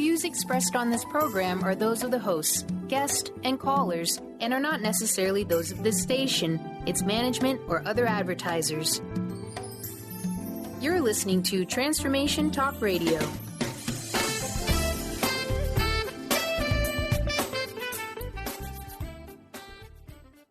views expressed on this program are those of the hosts, guests, and callers, and are not necessarily those of this station, its management, or other advertisers. You're listening to Transformation Talk Radio.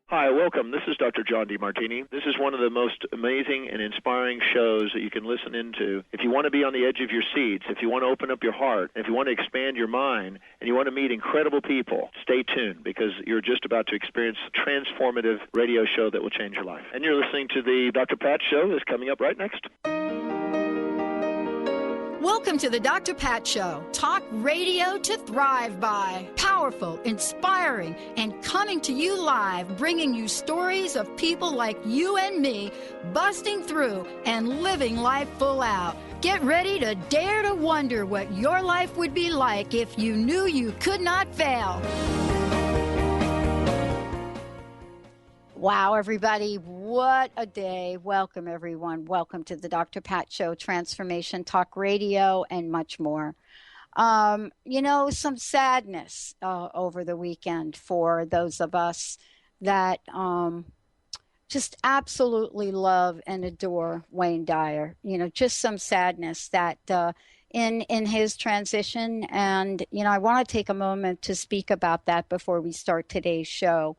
Hi, welcome. This is Dr. John DeMartini. This is one of the most amazing and inspiring shows that you can listen into. If you want to be on the edge of your seats, if you want to open up your heart, if you want to expand your mind, and you want to meet incredible people, stay tuned because you're just about to experience a transformative radio show that will change your life. And you're listening to the Dr. Pat Show that's coming up right next. Welcome to the Dr. Pat Show. Talk radio to thrive by. Powerful, inspiring, and coming to you live, bringing you stories of people like you and me busting through and living life full out. Get ready to dare to wonder what your life would be like if you knew you could not fail. Wow, everybody, what a day. Welcome, everyone. Welcome to the Dr. Pat Show, Transformation Talk Radio, and much more. Some sadness over the weekend for those of us that just absolutely love and adore Wayne Dyer. Just some sadness that in his transition. And, I want to take a moment to speak about that before we start today's show.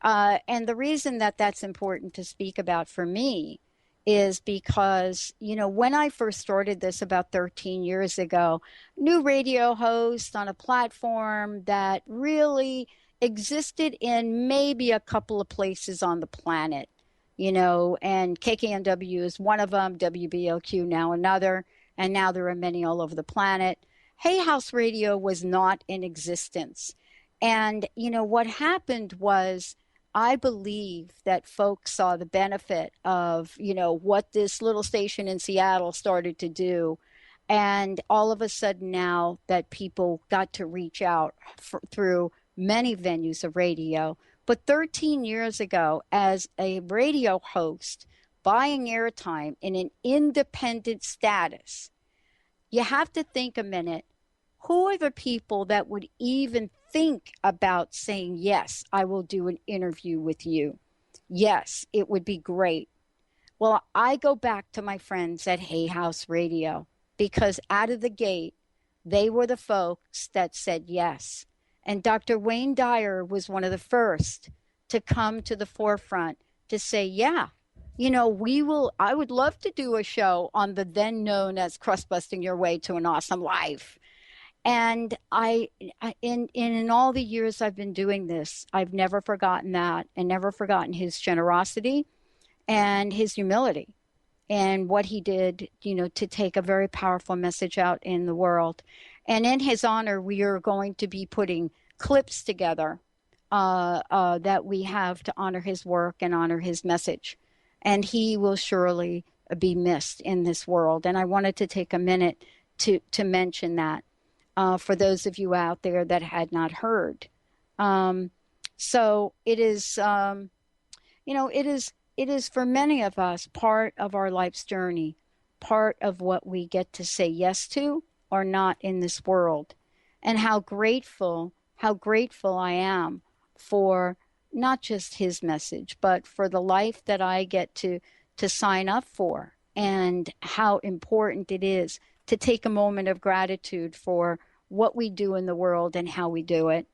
And the reason that that's important to speak about for me is because, when I first started this about 13 years ago, new radio host on a platform that really existed in maybe a couple of places on the planet, and KKNW is one of them, WBLQ now another, and now there are many all over the planet. Hay House Radio was not in existence. And, what happened was, I believe that folks saw the benefit of, what this little station in Seattle started to do. And all of a sudden now that people got to reach out through many venues of radio. But 13 years ago, as a radio host, buying airtime in an independent status, you have to think a minute, who are the people that would even think about saying, yes, I will do an interview with you. Yes, it would be great. Well, I go back to my friends at Hay House Radio because out of the gate, they were the folks that said yes. And Dr. Wayne Dyer was one of the first to come to the forefront to say, yeah, I would love to do a show on the then known as Crust Busting Your Way to an Awesome Life. And in all the years I've been doing this, I've never forgotten that and never forgotten his generosity and his humility and what he did, to take a very powerful message out in the world. And in his honor, we are going to be putting clips together that we have to honor his work and honor his message. And he will surely be missed in this world. And I wanted to take a minute to mention that. For those of you out there that had not heard. So it is, it is for many of us part of our life's journey, part of what we get to say yes to or not in this world. And how grateful I am for not just his message, but for the life that I get to sign up for, and how important it is to take a moment of gratitude for what we do in the world and how we do it.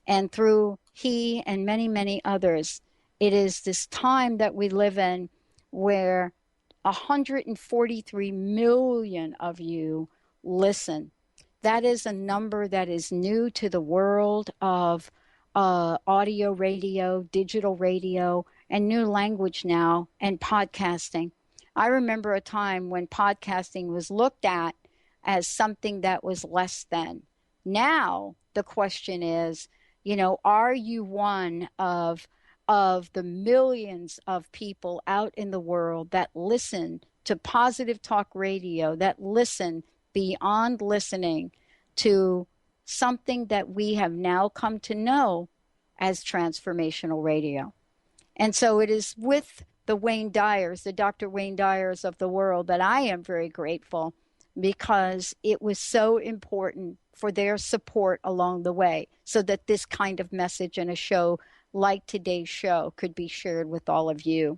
And through he and many, many others, it is this time that we live in where 143 million of you listen. That is a number that is new to the world of audio radio, digital radio, and new language now, and podcasting. I remember a time when podcasting was looked at as something that was less than. Now, the question is, are you one of the millions of people out in the world that listen to Positive Talk Radio, that listen beyond listening to something that we have now come to know as transformational radio? And so it is with the Wayne Dyers, the Dr. Wayne Dyers of the world, that I am very grateful because it was so important for their support along the way so that this kind of message in a show like today's show could be shared with all of you.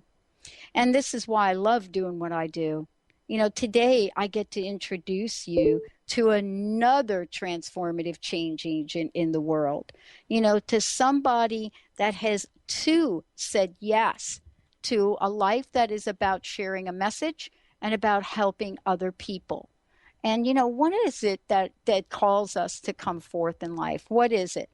And this is why I love doing what I do. You know, today I get to introduce you to another transformative change agent in the world, you know, to somebody that has too said yes to a life that is about sharing a message and about helping other people. And, you know, what is it that calls us to come forth in life? What is it?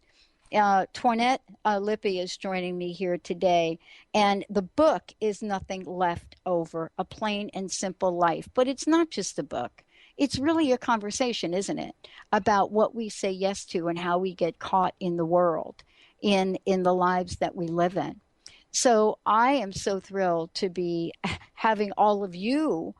Toinette Lippi is joining me here today, and the book is Nothing Left Over, A Plain and Simple Life. But it's not just a book. It's really a conversation, isn't it, about what we say yes to and how we get caught in the world, in the lives that we live in. So I am so thrilled to be having all of you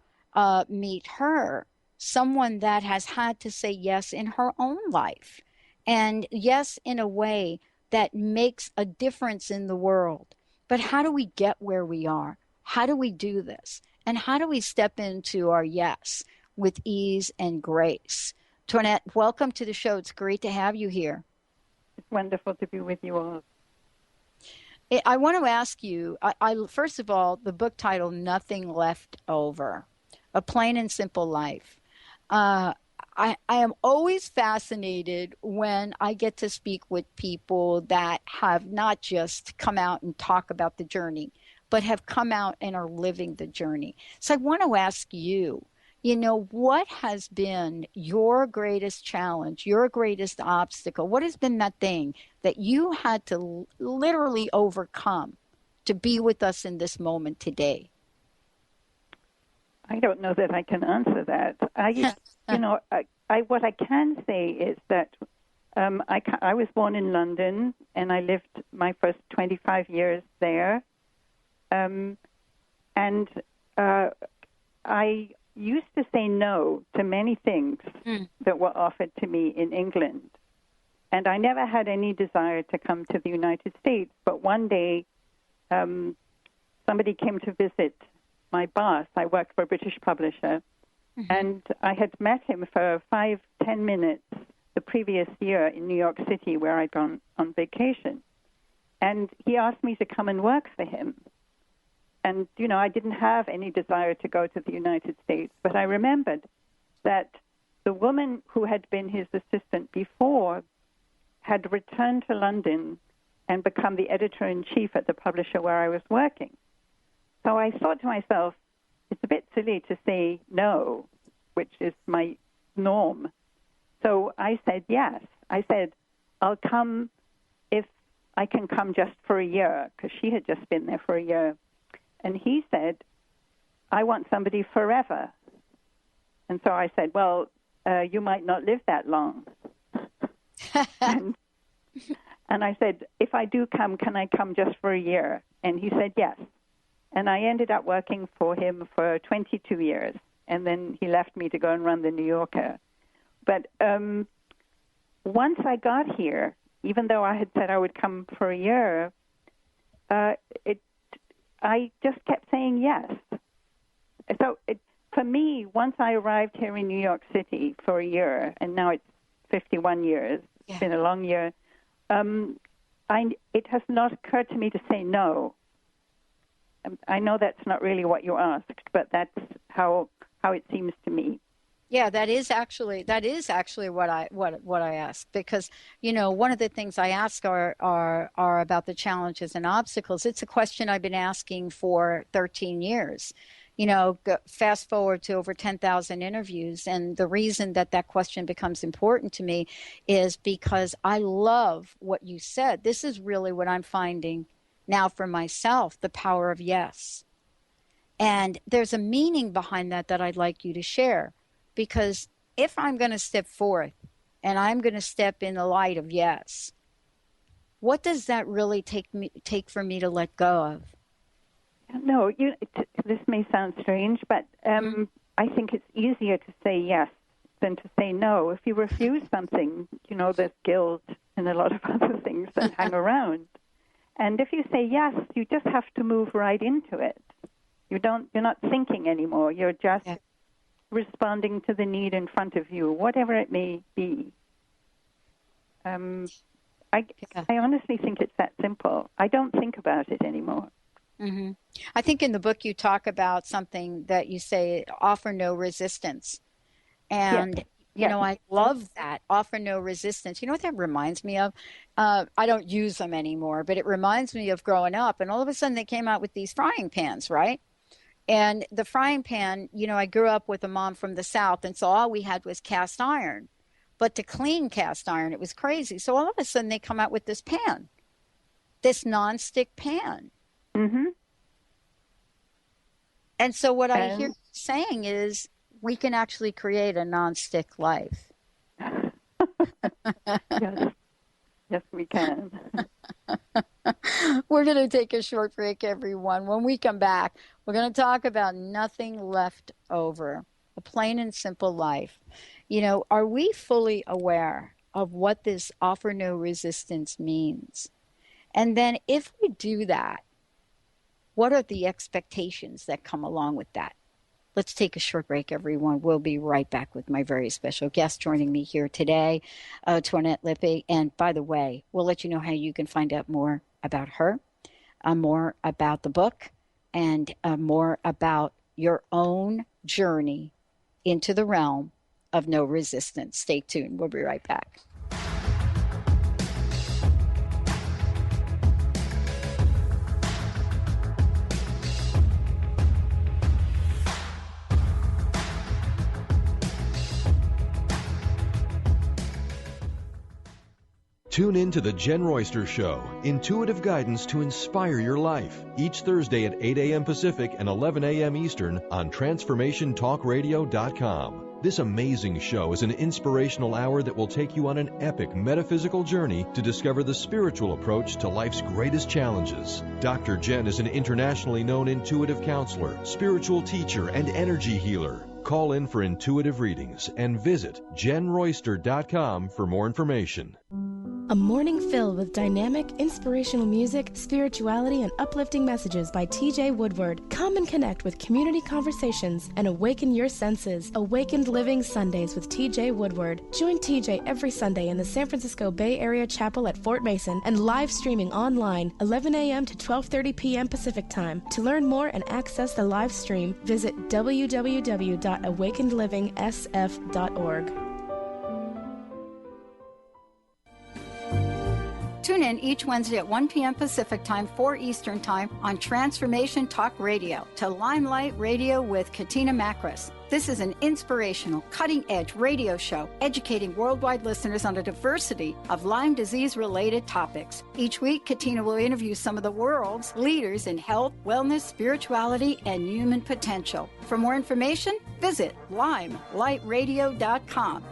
meet her, someone that has had to say yes in her own life. And yes, in a way that makes a difference in the world. But how do we get where we are? How do we do this? And how do we step into our yes with ease and grace? Toinette, welcome to the show. It's great to have you here. It's wonderful to be with you all. I want to ask you, first of all, the book title, Nothing Left Over, A Plain and Simple Life. I am always fascinated when I get to speak with people that have not just come out and talk about the journey, but have come out and are living the journey. So I want to ask you, you know, what has been your greatest challenge, your greatest obstacle? What has been that thing that you had to literally overcome to be with us in this moment today? I don't know that I can answer that. What I can say is that I was born in London, and I lived my first 25 years there. I used to say no to many things that were offered to me in England. And I never had any desire to come to the United States. But one day, somebody came to visit my boss. I worked for a British publisher, and I had met him for 5-10 minutes the previous year in New York City, where I'd gone on vacation. And he asked me to come and work for him. And, you know, I didn't have any desire to go to the United States, but I remembered that the woman who had been his assistant before had returned to London and become the editor-in-chief at the publisher where I was working. So I thought to myself, it's a bit silly to say no, which is my norm. So I said yes. I said, I'll come if I can come just for a year, because she had just been there for a year. And he said, I want somebody forever. And so I said, well, you might not live that long. and I said, if I do come, can I come just for a year? And he said yes. And I ended up working for him for 22 years. And then he left me to go and run the New Yorker. But once I got here, even though I had said I would come for a year, I just kept saying yes. So for me, once I arrived here in New York City for a year, and now it's 51 years, It's been a long year, it has not occurred to me to say no. I know that's not really what you asked, but that's how it seems to me. Yeah, that is actually what I ask, because, you know, one of the things I ask are about the challenges and obstacles. It's a question I've been asking for 13 years. You know, fast forward to over 10,000 interviews, and the reason that question becomes important to me is because I love what you said. This is really what I'm finding now for myself, the power of yes. And there's a meaning behind that I'd like you to share. Because if I'm going to step forth and I'm going to step in the light of yes, what does that really take for me to let go of? No, this may sound strange, but I think it's easier to say yes than to say no. If you refuse something, you know, there's guilt and a lot of other things that hang around. And if you say yes, you just have to move right into it. You're not thinking anymore. You're just responding to the need in front of you, whatever it may be. I honestly think it's that simple. I don't think about it anymore. Mm-hmm. I think in the book you talk about something that you say, offer no resistance. And, you know, I love that, offer no resistance. You know what that reminds me of? I don't use them anymore, but it reminds me of growing up. And all of a sudden they came out with these frying pans, right? And the frying pan, you know, I grew up with a mom from the South, and so all we had was cast iron. But to clean cast iron, it was crazy. So all of a sudden they come out with this pan, this nonstick pan. Mm-hmm. And so what I hear you saying is we can actually create a nonstick life. Yes, we can. We're going to take a short break, everyone. When we come back, we're going to talk about nothing left over, a plain and simple life. You know, are we fully aware of what this offer no resistance means? And then if we do that, what are the expectations that come along with that? Let's take a short break, everyone. We'll be right back with my very special guest joining me here today, Toinette Lippe. And by the way, we'll let you know how you can find out more about her, more about the book, and more about your own journey into the realm of no resistance. Stay tuned. We'll be right back. Tune in to The Jen Royster Show, intuitive guidance to inspire your life, each Thursday at 8 a.m. Pacific and 11 a.m. Eastern on TransformationTalkRadio.com. This amazing show is an inspirational hour that will take you on an epic metaphysical journey to discover the spiritual approach to life's greatest challenges. Dr. Jen is an internationally known intuitive counselor, spiritual teacher, and energy healer. Call in for intuitive readings and visit JenRoyster.com for more information. A morning filled with dynamic, inspirational music, spirituality, and uplifting messages by T.J. Woodward. Come and connect with community conversations and awaken your senses. Awakened Living Sundays with T.J. Woodward. Join T.J. every Sunday in the San Francisco Bay Area Chapel at Fort Mason and live streaming online 11 a.m. to 12:30 p.m. Pacific Time. To learn more and access the live stream, visit www.awakenedlivingsf.org. Tune in each Wednesday at 1 p.m. Pacific Time, 4 Eastern Time on Transformation Talk Radio to Limelight Radio with Katina Makris. This is an inspirational, cutting-edge radio show educating worldwide listeners on a diversity of Lyme disease-related topics. Each week, Katina will interview some of the world's leaders in health, wellness, spirituality, and human potential. For more information, visit limelightradio.com.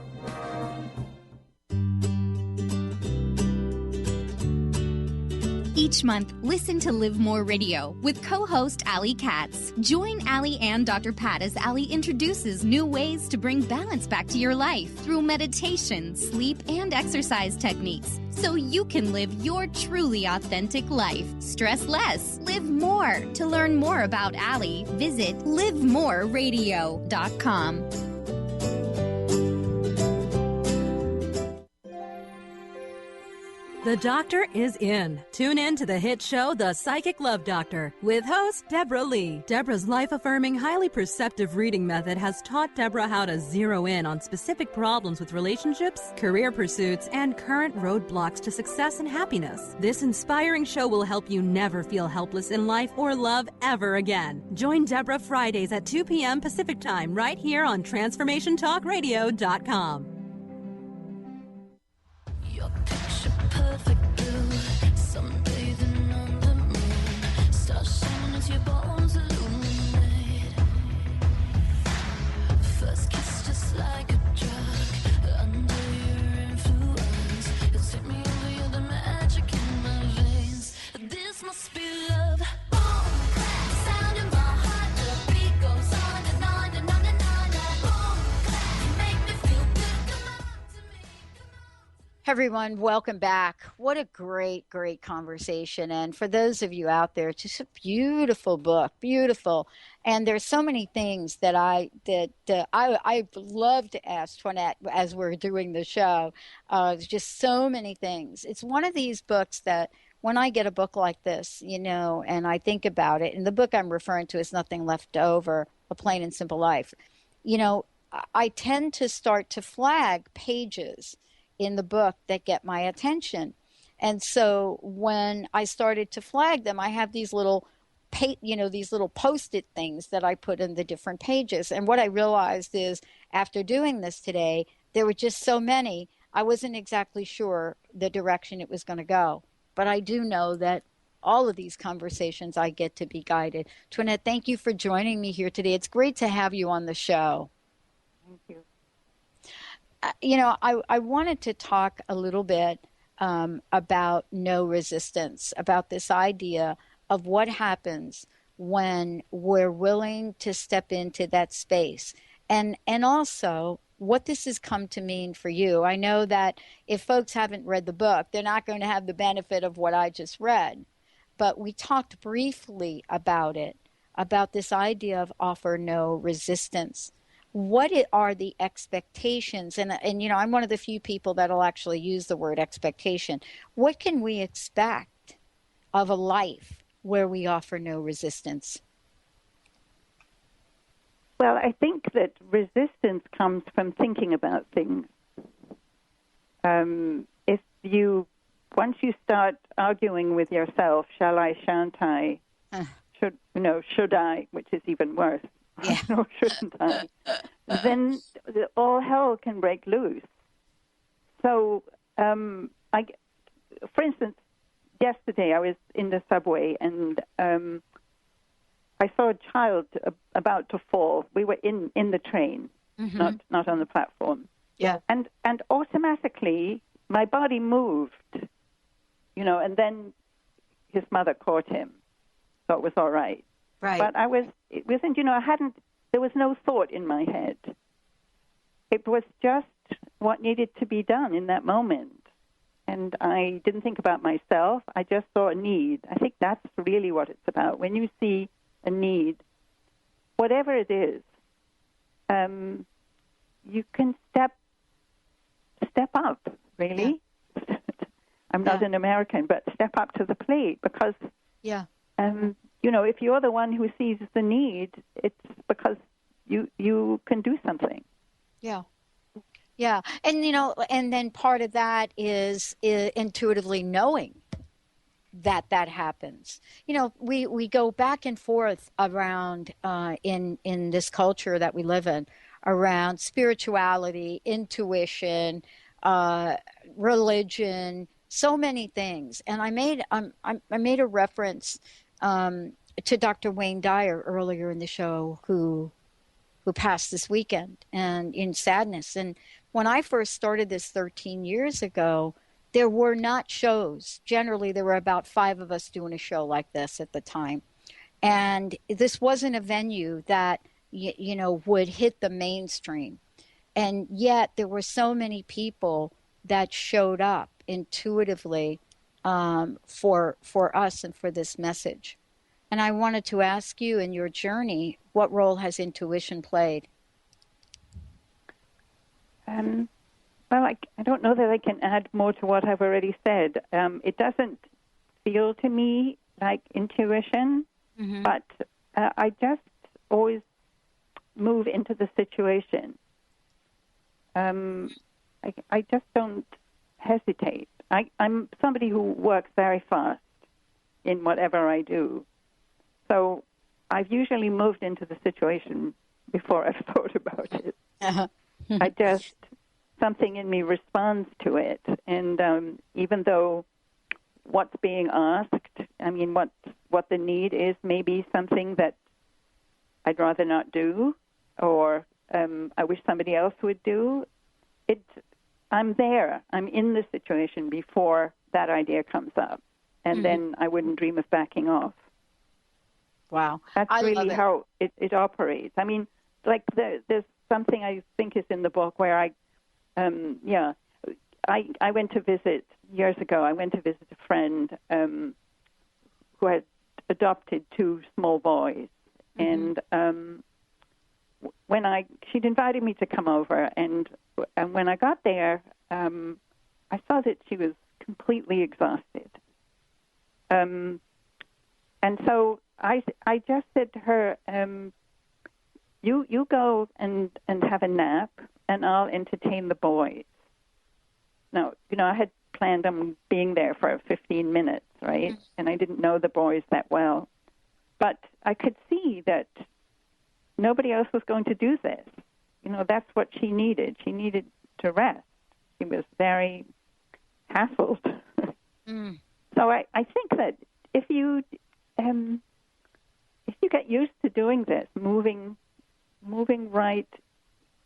Each month, listen to Live More Radio with co-host Allie Katz. Join Allie and Dr. Pat as Allie introduces new ways to bring balance back to your life through meditation, sleep, and exercise techniques, so you can live your truly authentic life. Stress less, live more. To learn more about Allie, visit livemoreradio.com. The doctor is in. Tune in to the hit show, The Psychic Love Doctor, with host Deborah Lee. Deborah's life-affirming, highly perceptive reading method has taught Deborah how to zero in on specific problems with relationships, career pursuits, and current roadblocks to success and happiness. This inspiring show will help you never feel helpless in life or love ever again. Join Deborah Fridays at 2 p.m. Pacific Time right here on TransformationTalkRadio.com. Perfect blue, sunbathing on the moon, stars shining as your bones illuminate. First kiss just like a drug, under your influence. You take me over, you're the magic in my veins. This must be love. Boom, clap, sound in my heart, the beat goes on and on and on and on. Boom, clap, you make me feel good. Everyone, welcome back. What a great, great conversation. And for those of you out there, just a beautiful book, beautiful. And there's so many things that I love to ask Toinette as we're doing the show. Just so many things. It's one of these books that when I get a book like this, and I think about it, and the book I'm referring to is Nothing Left Over, A Plain and Simple Life. I tend to start to flag pages in the book that get my attention. And so when I started to flag them, I have these little these little post-it things that I put in the different pages. And what I realized is after doing this today, there were just so many, I wasn't exactly sure the direction it was going to go. But I do know that all of these conversations I get to be guided. Toinette, thank you for joining me here today. It's great to have you on the show. Thank you. I wanted to talk a little bit about no resistance, about this idea of what happens when we're willing to step into that space. And also what this has come to mean for you. I know that if folks haven't read the book, they're not going to have the benefit of what I just read. But we talked briefly about it, about this idea of offer no resistance. What are the expectations? And I'm one of the few people that'll actually use the word expectation. What can we expect of a life where we offer no resistance? Well, I think that resistance comes from thinking about things. Once you start arguing with yourself, shall I, shan't I, should I, which is even worse, yeah. or shouldn't I, then all hell can break loose. So, for instance, yesterday I was in the subway and I saw a child about to fall. We were in the train, mm-hmm. not on the platform. Yeah. And automatically my body moved, and then his mother caught him, so it was all right. Right. But there was no thought in my head. It was just what needed to be done in that moment. And I didn't think about myself. I just saw a need. I think that's really what it's about. When you see a need, whatever it is, you can step up, really. Yeah. I'm not an American, but step up to the plate because, if you're the one who sees the need, it's because you can do something. Yeah. Yeah. And, and then part of that is intuitively knowing that happens. We go back and forth around in this culture that we live in around spirituality, intuition, religion, so many things. And I made a reference to Dr. Wayne Dyer earlier in the show, who passed this weekend and in sadness. And when I first started this 13 years ago, there were not shows. Generally, there were about 5 of us doing a show like this at the time. And this wasn't a venue that, would hit the mainstream. And yet there were so many people that showed up intuitively for us and for this message. And I wanted to ask you, in your journey, what role has intuition played? Well, I don't know that I can add more to what I've already said. It doesn't feel to me like intuition, mm-hmm. but I just always move into the situation. I just don't hesitate. I'm somebody who works very fast in whatever I do. So I've usually moved into the situation before I've thought about it. Uh-huh. Something in me responds to it. And even though what's being asked, what the need is, maybe something that I'd rather not do, or I wish somebody else would do, I'm there. I'm in the situation before that idea comes up. And then I wouldn't dream of backing off. Wow. That's really how it operates. There's something I think is in the book where I went to visit, years ago, I went to visit a friend who had adopted 2 small boys. And she'd invited me to come over, and when I got there, I saw that she was completely exhausted. And so I just said to her, you go and have a nap, and I'll entertain the boys. Now, I had planned on being there for 15 minutes, right? And I didn't know the boys that well. But I could see that nobody else was going to do this. That's what she needed. She needed to rest. She was very hassled. So I think that if you get used to doing this, moving right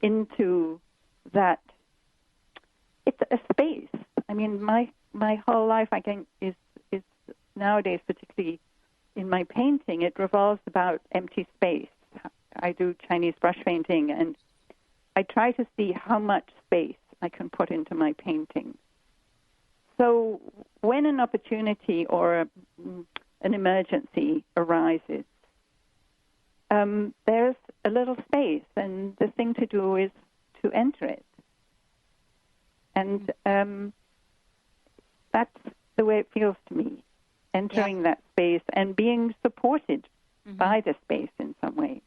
into that, it's a space. I mean, my whole life, I think, is nowadays, particularly in my painting, it revolves about empty space. I do Chinese brush painting, and I try to see how much space I can put into my painting. So when an opportunity or an emergency arises, there's a little space, and the thing to do is to enter it. And that's the way it feels to me, entering that space and being supported by the space in some way.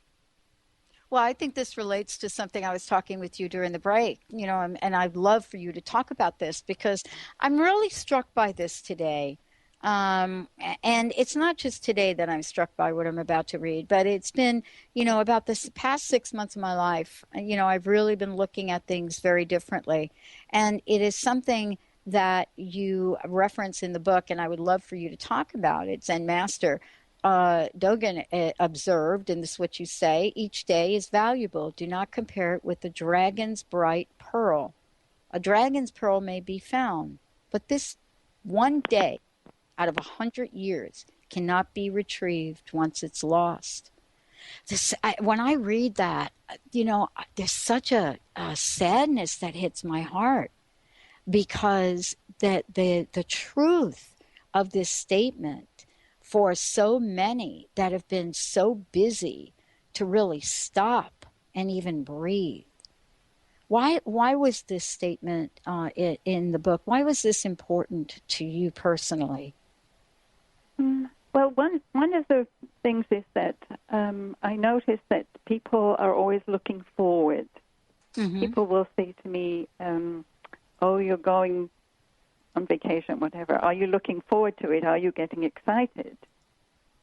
Well, I think this relates to something I was talking with you during the break, and I'd love for you to talk about this because I'm really struck by this today. And it's not just today that I'm struck by what I'm about to read, but it's been, about this past 6 months of my life, I've really been looking at things very differently. And it is something that you reference in the book, and I would love for you to talk about it. Zen Master Dogen observed, and this is what you say, each day is valuable. Do not compare it with the dragon's bright pearl. A dragon's pearl may be found, but this one day out of 100 years cannot be retrieved once it's lost. When I read that, there's such a sadness that hits my heart, because the truth of this statement for so many that have been so busy to really stop and even breathe. Why was this statement in the book? Why was this important to you personally? Well, one of the things is that I noticed that people are always looking forward. People will say to me, oh, you're going on vacation, whatever. Are you looking forward to it? Are you getting excited?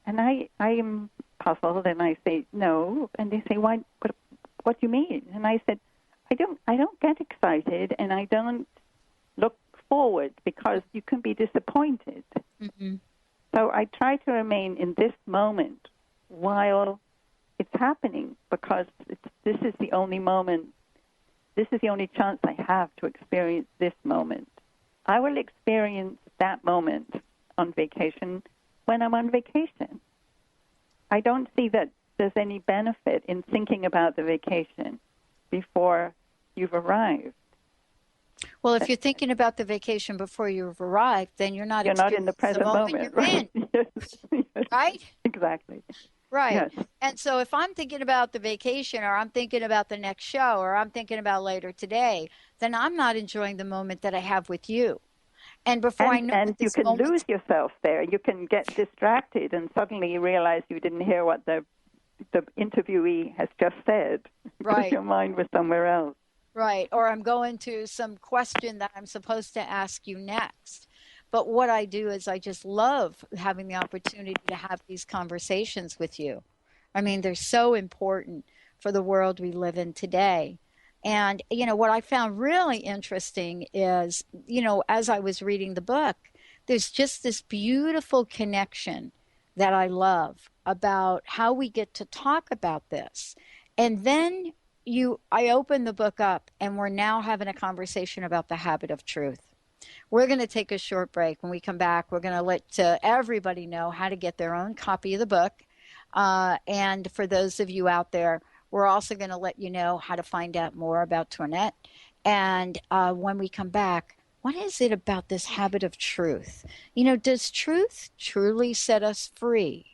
And I am puzzled, and I say, no. And they say, why? What do you mean? And I said, I don't get excited, and I don't look forward, because you can be disappointed. So I try to remain in this moment while it's happening, because this is the only moment, this is the only chance I have to experience this moment. I will experience that moment on vacation when I'm on vacation. I don't see that there's any benefit in thinking about the vacation before you've arrived. Well, if you're thinking about the vacation before you've arrived, then you're not in the present moment, right? Yes. Right? Exactly. Right. Yes. And so if I'm thinking about the vacation, or I'm thinking about the next show, or I'm thinking about later today, then I'm not enjoying the moment that I have with you. And before I know and you can lose yourself there. You can get distracted, and suddenly you realize you didn't hear what the interviewee has just said. Right. Because your mind was somewhere else. Right. Or I'm going to some question that I'm supposed to ask you next. But what I do is I just love having the opportunity to have these conversations with you. I mean, they're so important for the world we live in today. And, what I found really interesting is, as I was reading the book, there's just this beautiful connection that I love about how we get to talk about this. And then I open the book up, and we're now having a conversation about the habit of truth. We're going to take a short break. When we come back, we're going to let everybody know how to get their own copy of the book. And for those of you out there, we're also going to let you know how to find out more about Toinette. And when we come back, what is it about this habit of truth? Does truth truly set us free?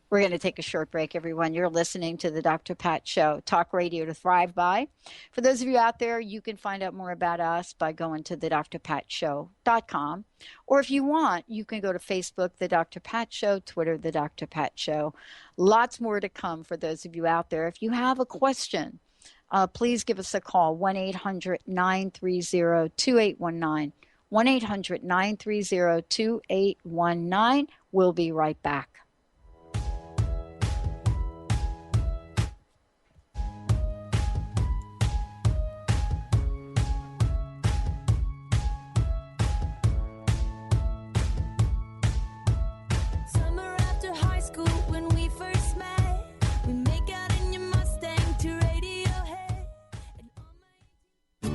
We're going to take a short break, everyone. You're listening to the Dr. Pat Show, talk radio to thrive by. For those of you out there, you can find out more about us by going to thedrpatshow.com. Or if you want, you can go to Facebook, The Dr. Pat Show, Twitter, The Dr. Pat Show. Lots more to come for those of you out there. If you have a question, please give us a call, 1-800-930-2819. 1-800-930-2819. We'll be right back.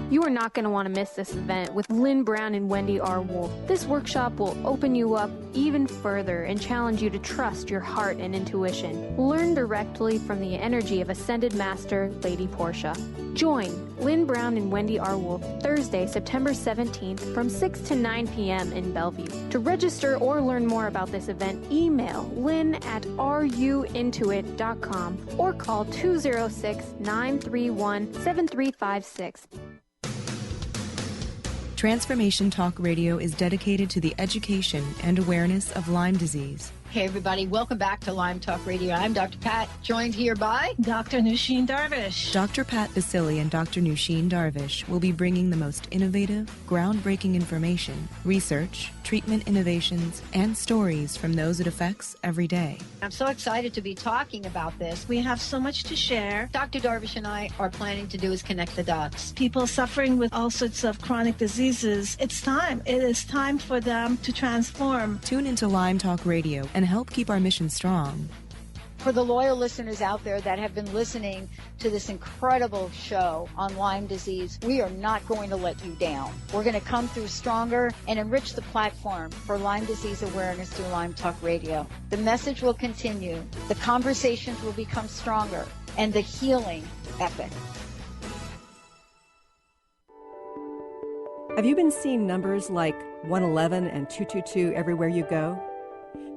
You are not going to want to miss this event with Lynn Brown and Wendy R. Wolf. This workshop will open you up even further and challenge you to trust your heart and intuition. Learn directly from the energy of Ascended Master Lady Portia. Join Lynn Brown and Wendy R. Wolf Thursday, September 17th from 6 to 9 p.m. in Bellevue. To register or learn more about this event, email lynn@ruintuit.com or call 206-931-7356. Transformation Talk Radio is dedicated to the education and awareness of Lyme disease. Hey, everybody. Welcome back to Lyme Talk Radio. I'm Dr. Pat, joined here by Dr. Nusheen Darvish. Dr. Pat Basili and Dr. Nusheen Darvish will be bringing the most innovative, groundbreaking information, research, treatment innovations, and stories from those it affects every day. I'm so excited to be talking about this. We have so much to share. Dr. Darvish and I are planning to do is connect the dots. People suffering with all sorts of chronic diseases, it's time. It is time for them to transform. Tune into Lyme Talk Radio and help keep our mission strong. For the loyal listeners out there that have been listening to this incredible show on Lyme disease, we are not going to let you down. We're going to come through stronger and enrich the platform for Lyme disease awareness through Lyme Talk Radio. The message will continue, the conversations will become stronger, and the healing epic. Have you been seeing numbers like 111 and 222 everywhere you go?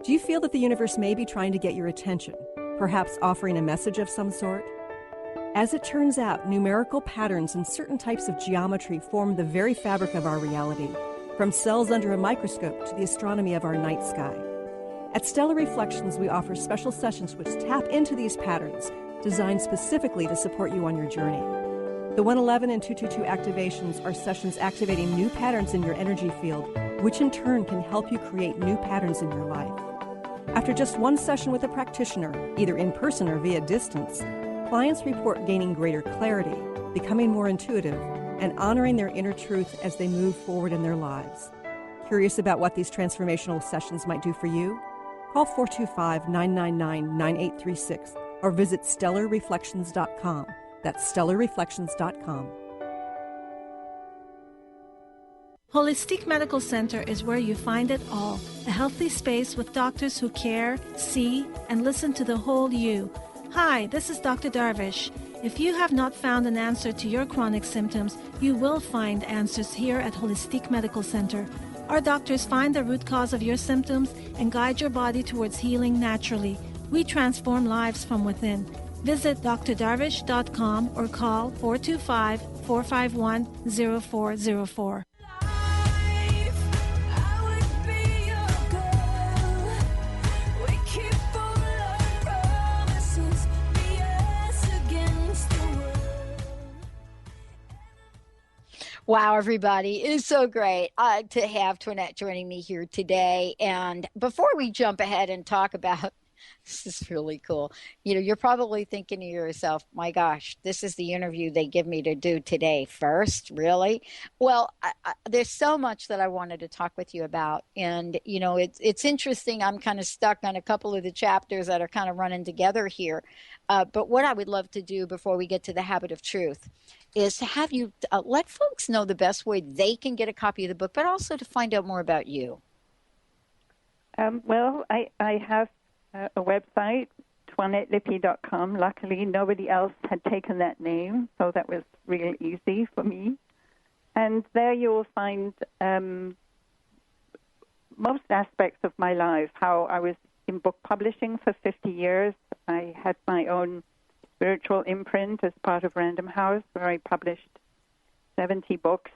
Do you feel that the universe may be trying to get your attention, perhaps offering a message of some sort? As it turns out, numerical patterns and certain types of geometry form the very fabric of our reality, from cells under a microscope to the astronomy of our night sky. At Stellar Reflections, we offer special sessions which tap into these patterns, designed specifically to support you on your journey. The 111 and 222 activations are sessions activating new patterns in your energy field, which in turn can help you create new patterns in your life. After just one session with a practitioner, either in person or via distance, clients report gaining greater clarity, becoming more intuitive, and honoring their inner truth as they move forward in their lives. Curious about what these transformational sessions might do for you? Call 425-999-9836 or visit stellarreflections.com. That's stellarreflections.com. Holistic Medical Center is where you find it all. A healthy space with doctors who care, see, and listen to the whole you. Hi, this is Dr. Darvish. If you have not found an answer to your chronic symptoms, you will find answers here at Holistic Medical Center. Our doctors find the root cause of your symptoms and guide your body towards healing naturally. We transform lives from within. Visit drdarvish.com or call 425-451-0404. Wow, everybody. It is so great to have Toinette joining me here today. And before we jump ahead and talk about, this is really cool. You're probably thinking to yourself, my gosh, this is the interview they give me to do today first, really? Well, there's so much that I wanted to talk with you about. And, it's interesting. I'm kind of stuck on a couple of the chapters that are kind of running together here. But what I would love to do before we get to the habit of truth is to have you let folks know the best way they can get a copy of the book, but also to find out more about you. Well, I have a website, ToinetteLippy.com. Luckily, nobody else had taken that name, so that was real easy for me. And there you will find most aspects of my life, how I was in book publishing for 50 years. I had my own spiritual imprint as part of Random House, where I published 70 books.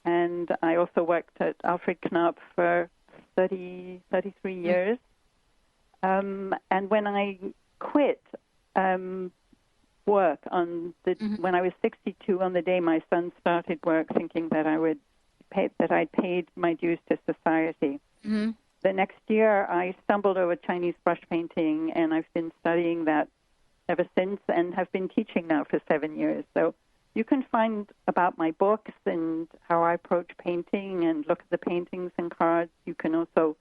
And I also worked at Alfred Knopf for 33 years. And when I quit work on when I was 62, on the day my son started work, thinking that I'd paid my dues to society. Mm-hmm. The next year, I stumbled over Chinese brush painting, and I've been studying that ever since, and have been teaching now for 7 years. So you can find about my books and how I approach painting, and look at the paintings and cards. You can also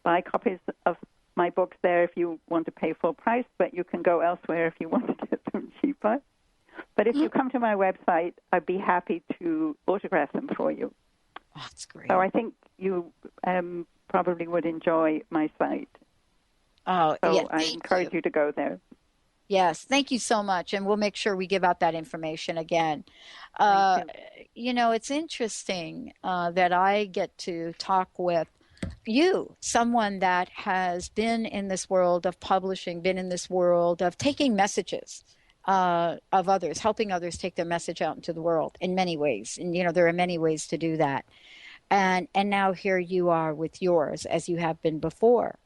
buy copies of my books there if you want to pay full price, but you can go elsewhere if you want to get them cheaper. But if you come to my website, I'd be happy to autograph them for you. Oh, that's great. So I think you probably would enjoy my site. Oh, so yeah, I encourage you to go there. Yes, thank you so much. And we'll make sure we give out that information again. You know, it's interesting that I get to talk with you, someone that has been in this world of publishing, been in this world of taking messages of others, helping others take their message out into the world in many ways. And, you know, there are many ways to do that. And now here you are with yours, as you have been before.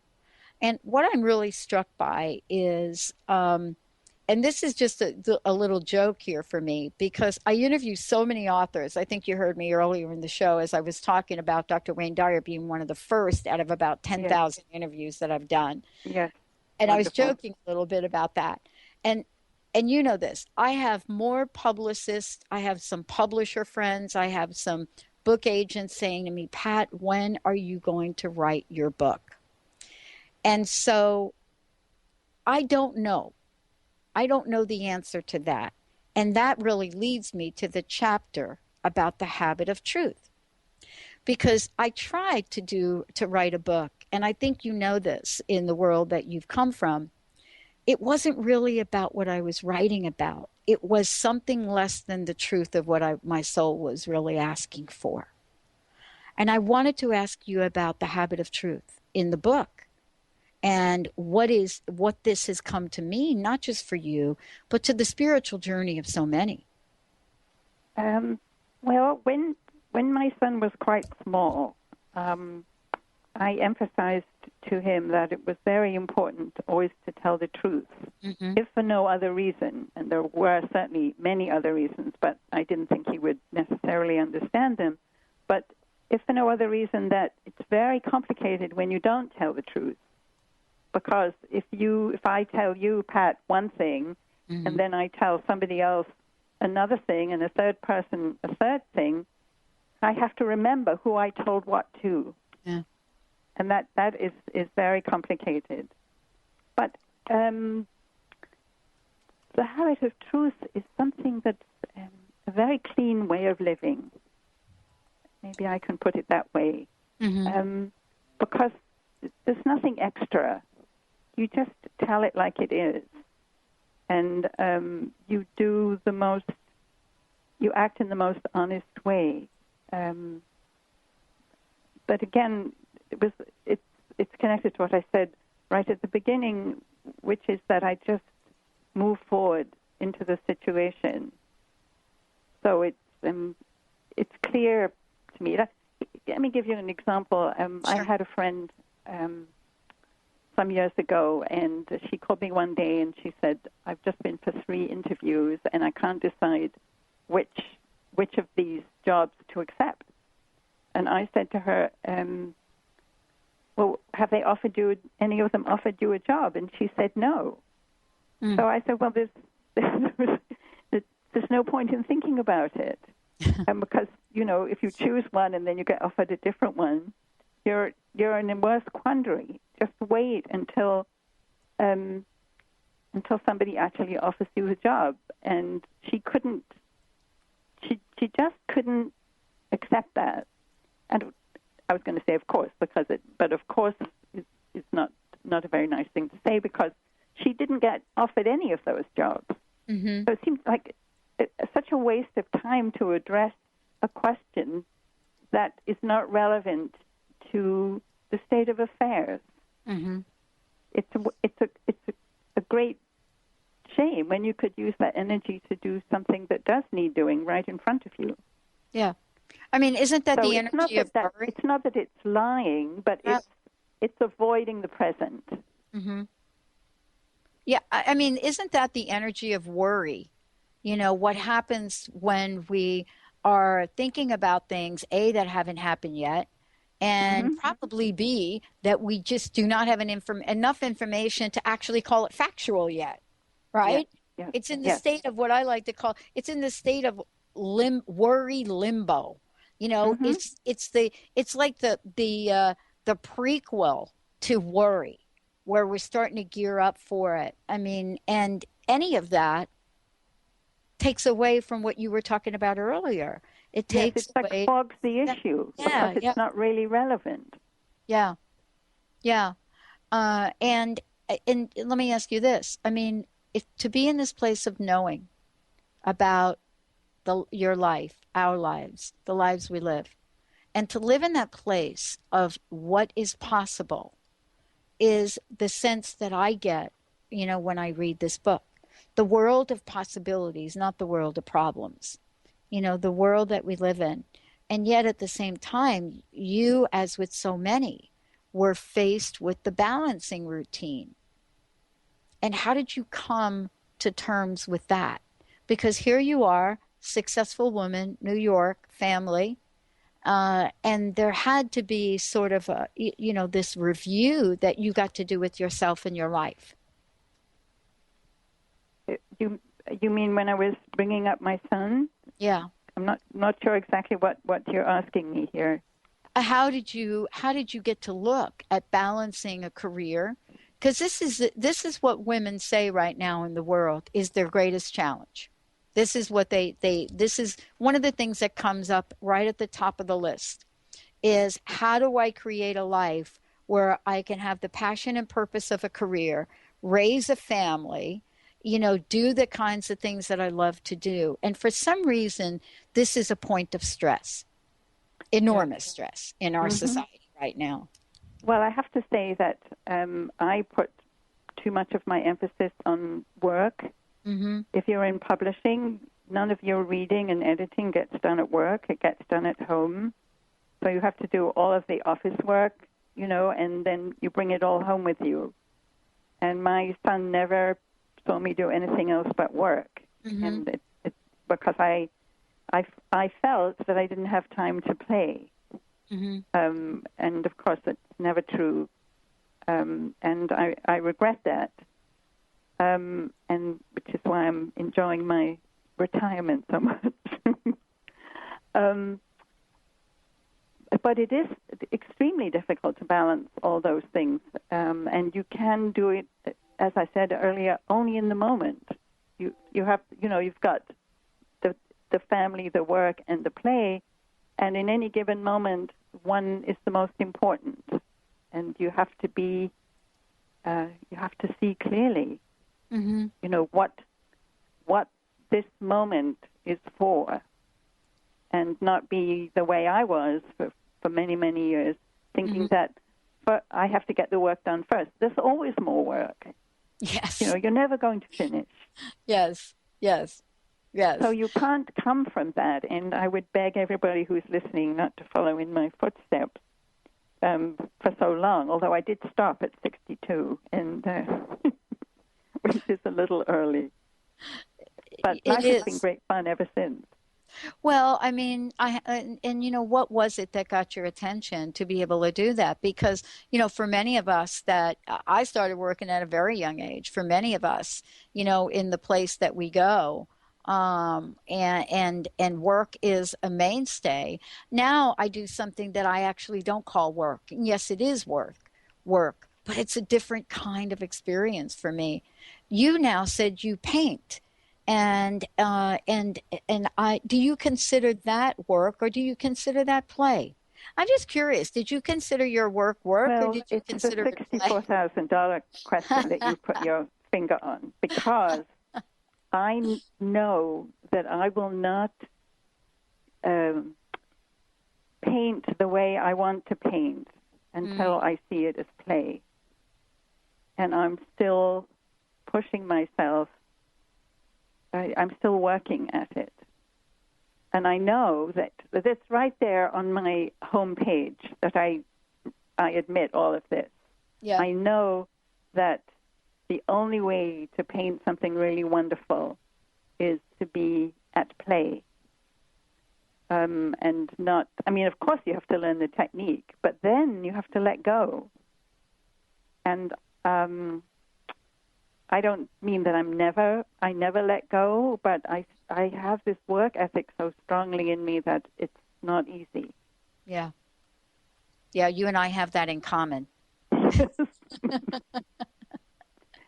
And what I'm really struck by is, and this is just a little joke here for me, because I interview so many authors. I think you heard me earlier in the show as I was talking about Dr. Wayne Dyer being one of the first out of about 10,000 interviews that I've done. Yes. And Wonderful. I was joking a little bit about that. And you know this, I have more publicists, I have some publisher friends, I have some book agents saying to me, Pat, when are you going to write your book? And so I don't know. I don't know the answer to that. And that really leads me to the chapter about the habit of truth. Because I tried to write a book, and I think you know this in the world that you've come from. It wasn't really about what I was writing about. It was something less than the truth of what my soul was really asking for. And I wanted to ask you about the habit of truth in the book, and what this has come to mean, not just for you, but to the spiritual journey of so many. Well, when my son was quite small, I emphasized to him that it was very important always to tell the truth, if for no other reason. And there were certainly many other reasons, but I didn't think he would necessarily understand them. But if for no other reason, that it's very complicated when you don't tell the truth. Because if I tell you, Pat, one thing, and then I tell somebody else another thing, and a third person a third thing, I have to remember who I told what to. Yeah. And that is very complicated. But the habit of truth is something that's a very clean way of living. Maybe I can put it that way. Because there's nothing extra. You just tell it like it is. And you act in the most honest way. But again, it's connected to what I said right at the beginning, which is that I just move forward into the situation. So it's clear to me. Let me give you an example. Sure. I had a friend some years ago, and she called me one day and she said, I've just been for 3 interviews and I can't decide which of these jobs to accept. And I said to her, well, have they any of them offered you a job? And she said no. So I said, well, there's no point in thinking about it. Because, if you choose one and then you get offered a different one, you're in a worse quandary. Just wait until somebody actually offers you a job. And she just couldn't accept that. And I was going to say, of course, but of course is not a very nice thing to say, because she didn't get offered any of those jobs. So it seemed like such a waste of time to address a question that is not relevant to the state of affairs. Mm-hmm. It's a great shame when you could use that energy to do something that does need doing right in front of you. Yeah. I mean, isn't that So the energy of worry? It's not that it's lying, but it's avoiding the present. Mm-hmm. Yeah, I mean, isn't that the energy of worry? You know, what happens when we are thinking about things, A, that haven't happened yet, and probably B, that we just do not have enough information to actually call it factual yet, right? Yes. It's in the state of what I like to call, it's in the state of worry limbo. You know, it's like the prequel to worry, where we're starting to gear up for it. I mean, and any of that takes away from what you were talking about earlier. It takes it's away. Like fogs the issue because it's not really relevant. Yeah, yeah. And let me ask you this. I mean, if to be in this place of knowing about your life, our lives, the lives we live, and to live in that place of what is possible is the sense that I get, you know, when I read this book. The world of possibilities, not the world of problems. You know, the world that we live in. And yet at the same time, you, as with so many, were faced with the balancing routine. And how did you come to terms with that? Because here you are, successful woman, New York, family, and there had to be sort of a, you know, this review that you got to do with yourself and your life. You mean when I was bringing up my son? Yeah. I'm not sure exactly what you're asking me here. How did you get to look at balancing a career? Because this is what women say right now in the world is their greatest challenge. This is what this is one of the things that comes up right at the top of the list is how do I create a life where I can have the passion and purpose of a career, raise a family, you know, do the kinds of things that I love to do. And for some reason, this is a point of stress, enormous stress in our society right now. Well, I have to say that I put too much of my emphasis on work. If you're in publishing, none of your reading and editing gets done at work. It gets done at home. So you have to do all of the office work, you know, and then you bring it all home with you. And my son never saw me do anything else but work. And it's because I felt that I didn't have time to play. And of course, it's never true. And I regret that. And which is why I'm enjoying my retirement so much. But it is extremely difficult to balance all those things. And you can do it, as I said earlier, only in the moment. You have, you know, you've got the family, the work, and the play, and in any given moment, one is the most important. And you have to be, you have to see clearly, you know, what this moment is for, and not be the way I was for many, many years, thinking that I have to get the work done first. There's always more work. Yes. You know, you're never going to finish. Yes. So you can't come from that, and I would beg everybody who's listening not to follow in my footsteps for so long, although I did stop at 62, and which is a little early. But life has been great fun ever since. Well, I mean, and you know, what was it that got your attention to be able to do that? Because, you know, for many of us that I started working at a very young age, for many of us, you know, in the place that we go, and work is a mainstay. Now I do something that I actually don't call work. Yes, it is work, but it's a different kind of experience for me. You now said you paint. And do you consider that work, or do you consider that play? I'm just curious. Did you consider your work, well, or did you consider it play? It's the $64,000 question that you put your finger on, because I know that I will not paint the way I want to paint until I see it as play. And I'm still pushing myself. I'm still working at it. And I know that it's right there on my homepage that I admit all of this. Yeah. I know that the only way to paint something really wonderful is to be at play. And not, I mean, of course you have to learn the technique, but then you have to let go. And I don't mean that I never let go, but I have this work ethic so strongly in me that it's not easy. Yeah. Yeah, you and I have that in common.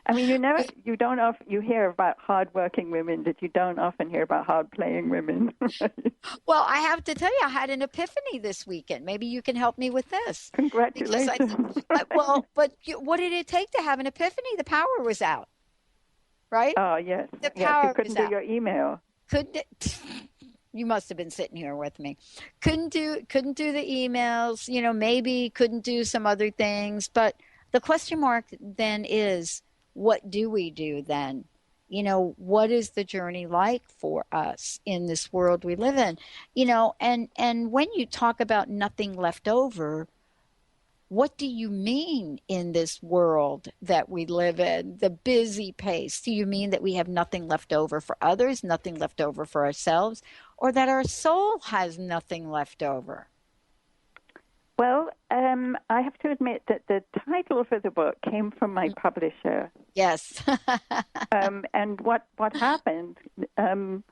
I mean, you hear about hard-working women, but you don't often hear about hard-playing women. Well, I have to tell you, I had an epiphany this weekend. Maybe you can help me with this. Congratulations. What did it take to have an epiphany? The power was out, right? Oh, yes. The yes, power you couldn't was do out. your email. You must have been sitting here with me. Couldn't do the emails, maybe couldn't do some other things. But the question mark then is, what do we do then? What is the journey like for us in this world we live in? And when you talk about nothing left over, what do you mean in this world that we live in, the busy pace? Do you mean that we have nothing left over for others, nothing left over for ourselves, or that our soul has nothing left over? Well, I have to admit that the title for the book came from my publisher. Yes. And what happened? Can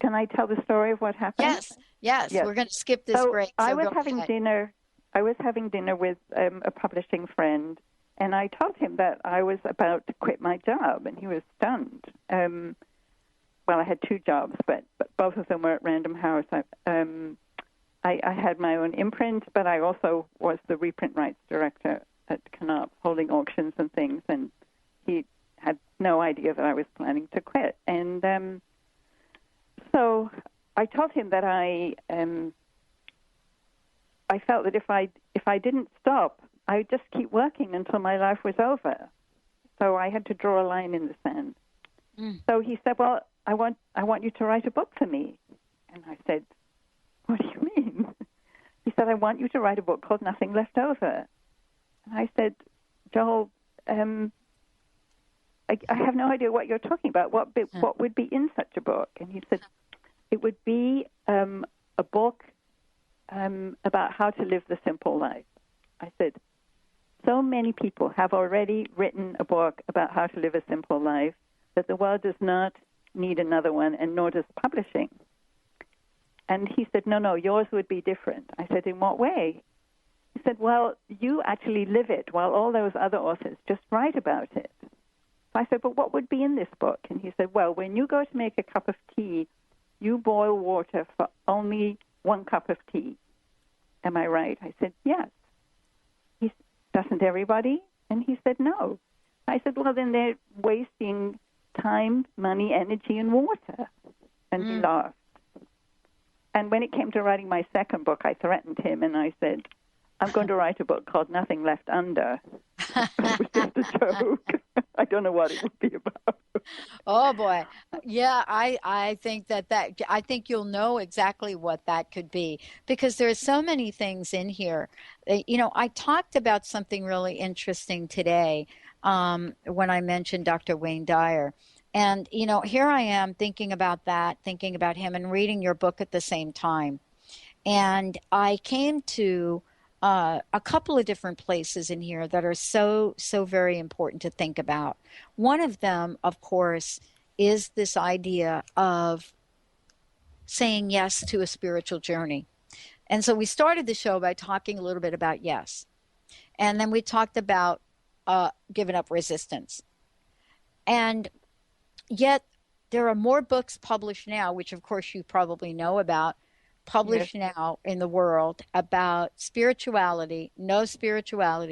I tell the story of what happened? Yes. We're going to skip this break. I was having dinner with a publishing friend, and I told him that I was about to quit my job, and he was stunned. Well, I had two jobs, but both of them were at Random House. I had my own imprint, but I also was the reprint rights director at Knopf, holding auctions and things, and he had no idea that I was planning to quit. And so I told him that I felt that if I didn't stop, I would just keep working until my life was over. So I had to draw a line in the sand. So he said, "Well, I want you to write a book for me." And I said, "What do you mean?" He said, "I want you to write a book called Nothing Left Over." And I said, "Joel, I have no idea what you're talking about. What would be in such a book?" And he said, "It would be a book about how to live the simple life." I said, "So many people have already written a book about how to live a simple life that the world does not need another one, and nor does publishing." And he said, no, yours would be different. I said, "In what way?" He said, "Well, you actually live it while all those other authors just write about it." So I said, "But what would be in this book?" And he said, "Well, when you go to make a cup of tea, you boil water for only 1 cup of tea. Am I right?" I said, "Yes." He said, "Doesn't everybody?" And he said, "No." I said, "Well, then they're wasting time, money, energy, and water." And he laughed. And when it came to writing my second book, I threatened him, and I said, "I'm going to write a book called Nothing Left Under." It was just a joke. I don't know what it would be about. Oh, boy. Yeah, I think I think you'll know exactly what that could be, because there are so many things in here. I talked about something really interesting today when I mentioned Dr. Wayne Dyer. And, here I am thinking about him and reading your book at the same time. And I came to a couple of different places in here that are so very important to think about. One of them, of course, is this idea of saying yes to a spiritual journey. And so we started the show by talking a little bit about yes. And then we talked about giving up resistance. And yet there are more books published now, which of course you probably know about, published now in the world about spirituality,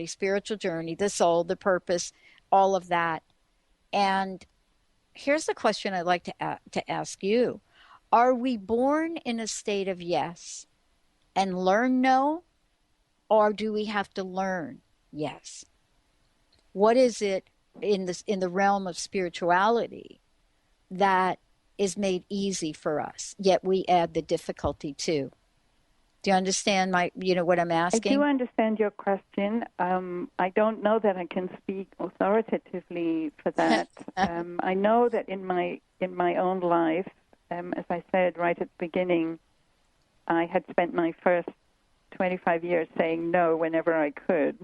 spiritual journey, the soul, the purpose, all of that. And here's the question I'd like to ask you. Are we born in a state of yes and learn no? Or do we have to learn yes? What is it in the realm of spirituality that is made easy for us, yet we add the difficulty to? Do you understand what I'm asking? I do understand your question. I don't know that I can speak authoritatively for that. I know that in my own life, as I said right at the beginning, I had spent my first 25 years saying no whenever I could.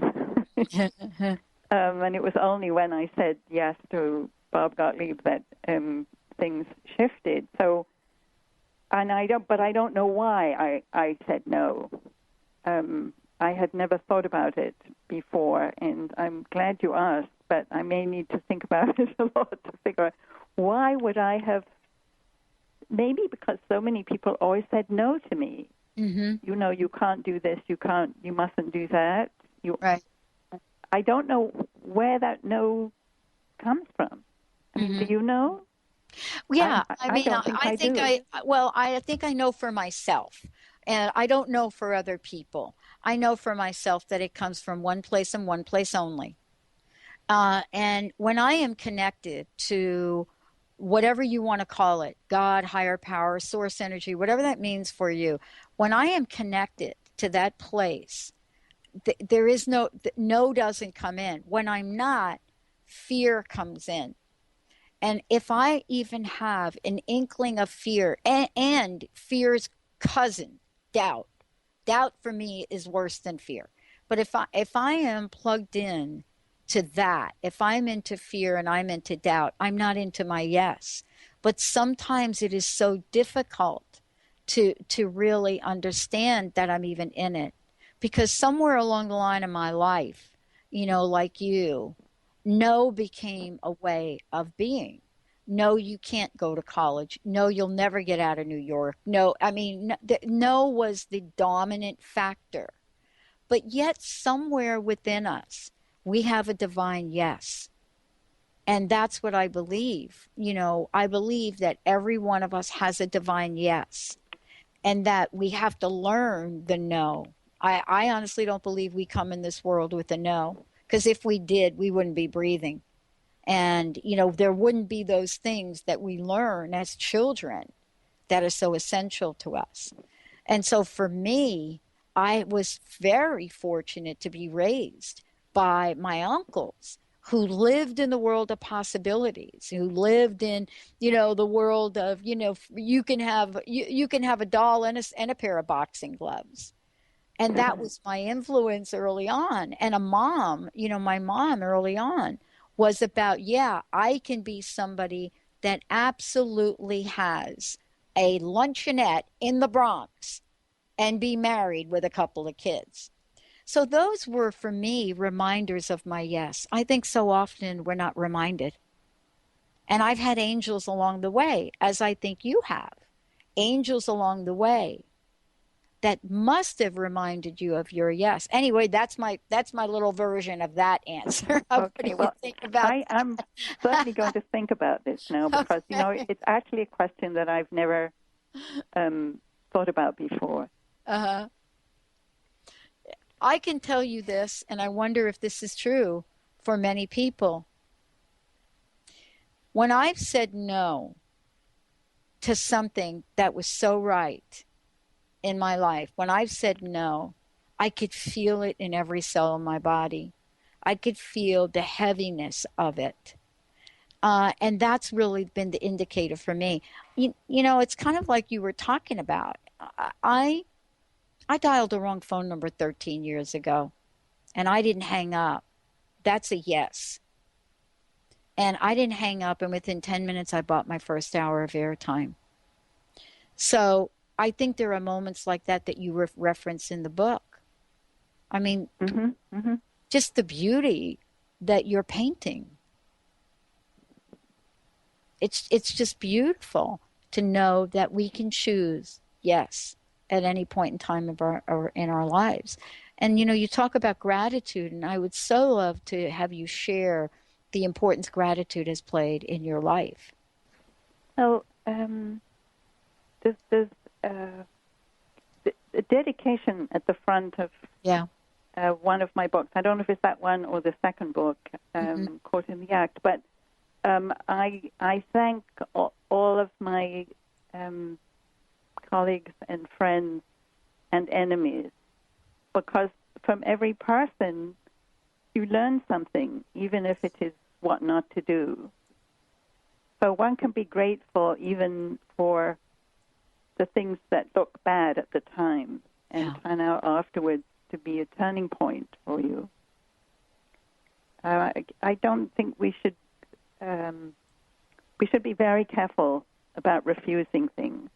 And it was only when I said yes to Bob Gottlieb that things shifted. So, I don't know why I said no. I had never thought about it before, and I'm glad you asked, but I may need to think about it a lot to figure out why would I have. Maybe because so many people always said no to me. Mm-hmm. You can't do this, you mustn't do that. Right. I don't know where that no comes from. I mean, do you know? Yeah, I think I know for myself, and I don't know for other people. I know for myself that it comes from one place and one place only. And when I am connected to whatever you want to call it, God, higher power, source energy, whatever that means for you, when I am connected to that place, there is no doesn't come in. When I'm not, fear comes in. And if I even have an inkling of fear and fear's cousin, doubt for me is worse than fear. But if I am plugged in to that, if I'm into fear and I'm into doubt, I'm not into my yes. But sometimes it is so difficult to really understand that I'm even in it, because somewhere along the line of my life, like you, no became a way of being. No, you can't go to college. No, you'll never get out of New York. No, no was the dominant factor. But yet somewhere within us, we have a divine yes. And that's what I believe. I believe that every one of us has a divine yes, and that we have to learn the no. I honestly don't believe we come in this world with a no, because if we did, we wouldn't be breathing. And, there wouldn't be those things that we learn as children that are so essential to us. And so for me, I was very fortunate to be raised by my uncles who lived in the world of possibilities, who lived in, the world of, you can have a doll and a pair of boxing gloves. And that was my influence early on. And a mom, my mom early on was about, I can be somebody that absolutely has a luncheonette in the Bronx and be married with a couple of kids. So those were, for me, reminders of my yes. I think so often we're not reminded. And I've had angels along the way, as I think you have. Angels along the way that must have reminded you of your yes. Anyway, that's my little version of that answer. Okay, well, I'm certainly going to think about this now, because, it's actually a question that I've never thought about before. Uh-huh. I can tell you this, and I wonder if this is true for many people. When I've said no to something that was so right in my life, when I've said no, I could feel it in every cell in my body. I could feel the heaviness of it. And that's really been the indicator for me. It's kind of like you were talking about. I dialed the wrong phone number 13 years ago, and I didn't hang up. That's a yes. And I didn't hang up, and within 10 minutes, I bought my first hour of airtime. So I think there are moments like that you reference in the book. I mean, just the beauty that you're painting. It's just beautiful to know that we can choose yes at any point in time in our lives. And, you talk about gratitude, and I would so love to have you share the importance gratitude has played in your life. So, there's the dedication at the front of one of my books. I don't know if it's that one or the second book, Caught in the Act, but I thank all of my colleagues and friends and enemies, because from every person you learn something, even if it is what not to do. So one can be grateful even for the things that look bad at the time and turn out afterwards to be a turning point for you. I don't think we should be very careful about refusing things.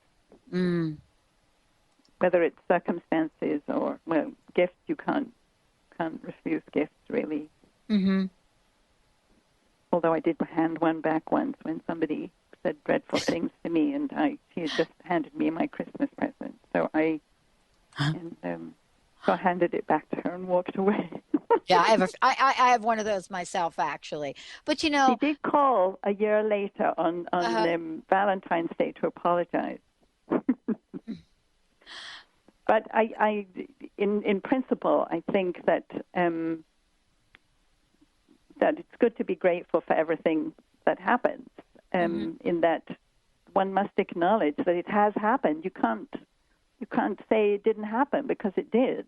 Whether it's circumstances or, well, gifts, you can't refuse gifts, really. Although I did hand one back once when somebody said dreadful things to me, and she had just handed me my Christmas present. So I handed it back to her and walked away. Yeah, I have one of those myself, actually. But you know, she did call a year later on Valentine's Day to apologize. But in principle, I think that that it's good to be grateful for everything that happens. In that one must acknowledge that it has happened. You can't say it didn't happen, because it did.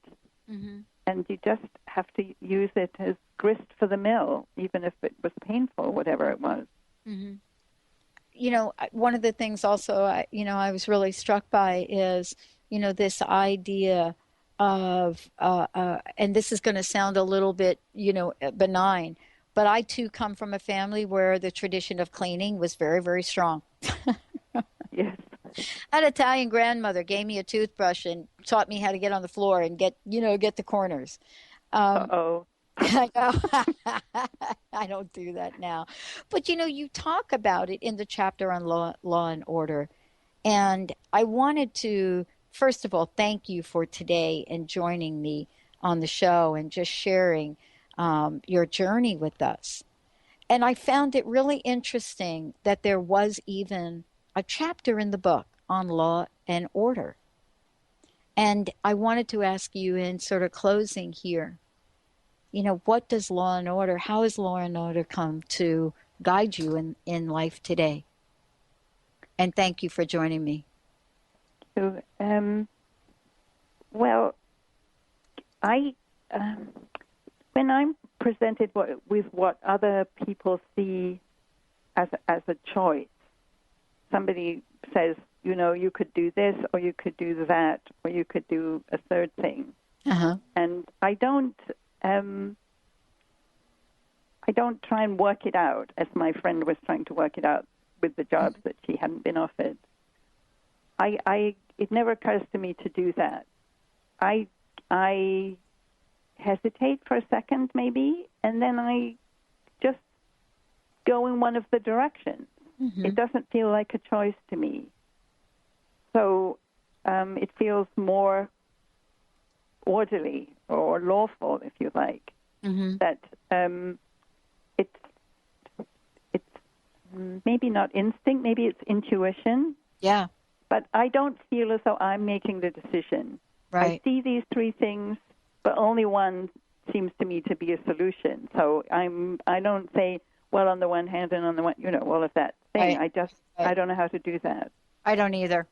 And you just have to use it as grist for the mill, even if it was painful, whatever it was. You know, one of the things also, I was really struck by is, this idea of, and this is going to sound a little bit, benign, but I too come from a family where the tradition of cleaning was very, very strong. Yes. An Italian grandmother gave me a toothbrush and taught me how to get on the floor and get the corners. Uh-oh. I know. I don't do that now. But, you talk about it in the chapter on law and order. And I wanted to, first of all, thank you for today and joining me on the show and just sharing your journey with us. And I found it really interesting that there was even a chapter in the book on law and order. And I wanted to ask you in sort of closing here, what does law and order, how has law and order come to guide you in life today? And thank you for joining me. So, well, when I'm presented with what other people see as a choice, somebody says, you could do this, or you could do that, or you could do a third thing. And I don't try and work it out, as my friend was trying to work it out with the jobs that she hadn't been offered. It never occurs to me to do that. I hesitate for a second, maybe, and then I just go in one of the directions. It doesn't feel like a choice to me. So it feels more orderly or lawful, if you like. That it's maybe not instinct, maybe it's intuition. Yeah. But I don't feel as though I'm making the decision. Right. I see these three things, but only one seems to me to be a solution. So I don't say, well, on the one hand and on the one, all of that thing. Right. I don't know how to do that. I don't either.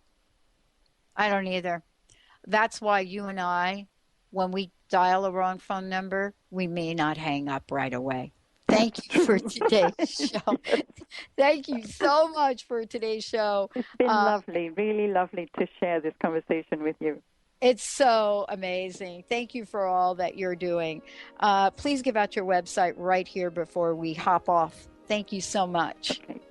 That's why you and I, when we dial a wrong phone number, we may not hang up right away. Thank you for today's show. Thank you so much for today's show. It's been lovely, really lovely to share this conversation with you. It's so amazing. Thank you for all that you're doing. Please give out your website right here before we hop off. Thank you so much. Okay.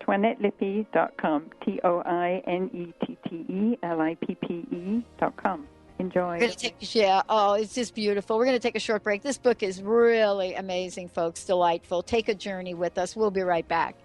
ToinetteLippe.com, ToinetteLippe.com. Enjoy. It's just beautiful. We're going to take a short break. This book is really amazing, folks, delightful. Take a journey with us. We'll be right back.